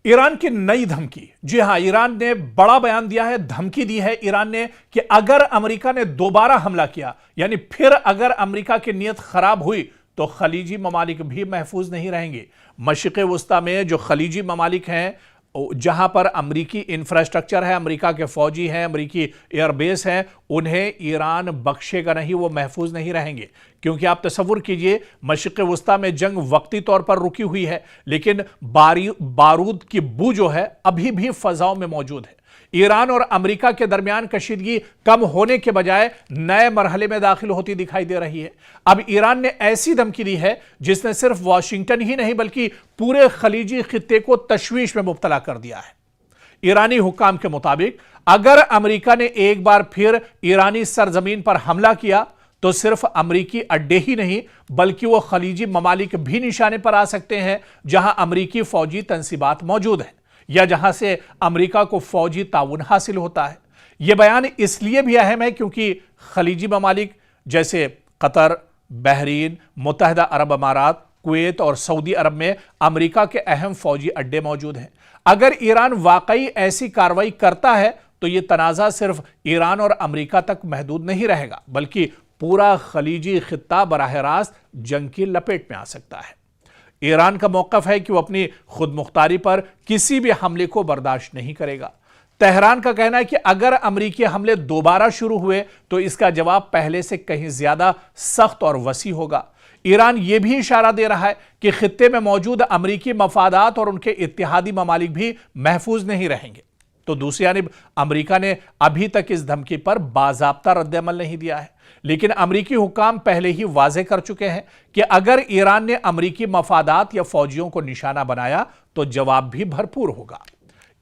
Iran की नई धमकी। जी हां, ईरान ने बड़ा बयान दिया है, धमकी दी है ईरान ने कि अगर अमेरिका ने दोबारा हमला किया, यानी फिर अगर अमेरिका की नीयत खराब हुई तो खलीजी ममालिक भी महफूज नहीं रहेंगे। मशरिक़ वस्ता में जो खलीजी ममालिक हैं, जहां पर अमरीकी इंफ्रास्ट्रक्चर है, अमेरिका के फौजी हैं, अमरीकी एयरबेस हैं, उन्हें ईरान बख्शेगा नहीं, वो महफूज नहीं रहेंगे। क्योंकि आप तसव्वुर कीजिए, मशरिक़ वस्ता में जंग वक्ती तौर पर रुकी हुई है, लेकिन बारूद की बू जो है अभी भी फजाओं में मौजूद है। ईरान और अमेरिका के दरमियान कशीदगी कम होने के बजाय नए मरहले में दाखिल होती दिखाई दे रही है। अब ईरान ने ऐसी धमकी दी है जिसने सिर्फ वाशिंगटन ही नहीं बल्कि पूरे खलीजी खित्ते को तशवीश में मुब्तला कर दिया है। ईरानी हुक्काम के मुताबिक अगर अमेरिका ने एक बार फिर ईरानी सरजमीन पर हमला किया तो सिर्फ अमरीकी अड्डे ही नहीं बल्कि वो खलीजी ममालिक भी निशाने पर आ सकते हैं जहां अमरीकी फौजी तंसीबात मौजूद हैं या जहां से अमेरिका को फौजी ताउन हासिल होता है। यह बयान इसलिए भी अहम है क्योंकि खलीजी ममालिक जैसे कतर, बहरीन, मुत्तहिदा अरब अमारात, कुवैत और सऊदी अरब में अमेरिका के अहम फौजी अड्डे मौजूद हैं। अगर ईरान वाकई ऐसी कार्रवाई करता है तो यह तनाज़ा सिर्फ ईरान और अमेरिका तक महदूद नहीं रहेगा बल्कि पूरा खलीजी खित्ता बराह रास्त जंग की लपेट में आ सकता है। ईरान का मौक़िफ़ है कि वह अपनी खुद मुख्तारी पर किसी भी हमले को बर्दाश्त नहीं करेगा। तेहरान का कहना है कि अगर अमरीकी हमले दोबारा शुरू हुए तो इसका जवाब पहले से कहीं ज्यादा सख्त और वसी होगा। ईरान यह भी इशारा दे रहा है कि खित्ते में मौजूद अमरीकी मफादात और उनके इत्तेहादी ममालिक भी महफूज नहीं रहेंगे। तो दूसरी जानिब अमरीका ने अभी तक इस धमकी पर बाज़ाब्ता रद्द-ए-अमल नहीं दिया है, लेकिन अमरीकी हुक्काम पहले ही वाज़े कर चुके हैं कि अगर ईरान ने अमरीकी मफादात या फौजियों को निशाना बनाया तो जवाब भी भरपूर होगा।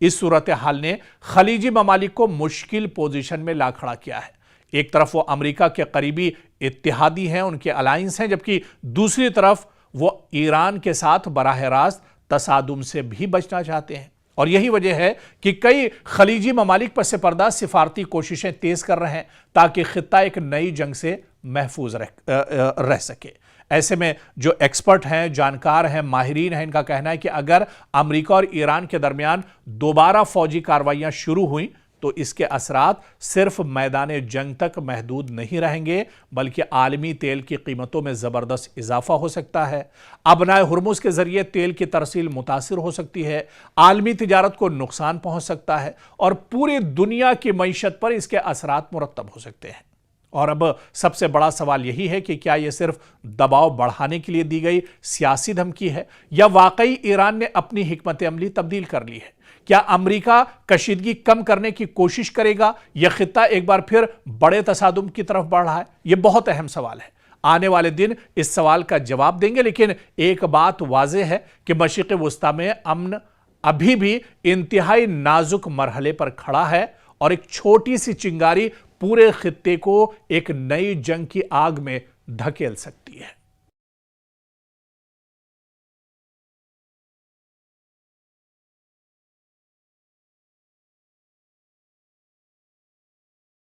इस सूरत हाल ने खलीजी ममालिक को मुश्किल पोजीशन में ला खड़ा किया है। एक तरफ वो अमरीका के करीबी इत्तेहादी हैं, उनके अलायंस हैं, जबकि दूसरी तरफ वो ईरान के साथ बराह रास्त तसादुम से भी बचना चाहते हैं। और यही वजह है कि कई खलीजी ममालिक पस पर्दा सिफारती कोशिशें तेज कर रहे हैं ताकि खित्ता एक नई जंग से महफूज रह सके। ऐसे में जो एक्सपर्ट हैं, जानकार हैं, माहिरीन हैं, इनका कहना है कि अगर अमेरिका और ईरान के दरमियान दोबारा फौजी कार्रवाइयां शुरू हुई तो इसके असरात सिर्फ मैदान जंग तक महदूद नहीं रहेंगे बल्कि आलमी तेल की कीमतों में ज़बरदस्त इजाफा हो सकता है। अबनाए हुर्मुज़ के ज़रिए तेल की तरसील मुतासिर हो सकती है, आलमी तिजारत को नुकसान पहुंच सकता है और पूरी दुनिया की मईशत पर इसके असरात मुरत्तब हो सकते हैं। और अब सबसे बड़ा सवाल यही है कि क्या यह सिर्फ दबाव बढ़ाने के लिए दी गई सियासी धमकी है या वाकई ईरान ने अपनी हिकमत अमली तब्दील कर ली है? क्या अमेरिका कशीदगी कम करने की कोशिश करेगा या खित्ता एक बार फिर बड़े तसादुम की तरफ बढ़ रहा है? यह बहुत अहम सवाल है। आने वाले दिन इस सवाल का जवाब देंगे, लेकिन एक बात वाज़ेह है कि मशरिक़ वस्ता में अमन अभी भी इंतहाई नाजुक मरहले पर खड़ा है और एक छोटी सी चिंगारी पूरे खित्ते को एक नई जंग की आग में धकेल सकती है।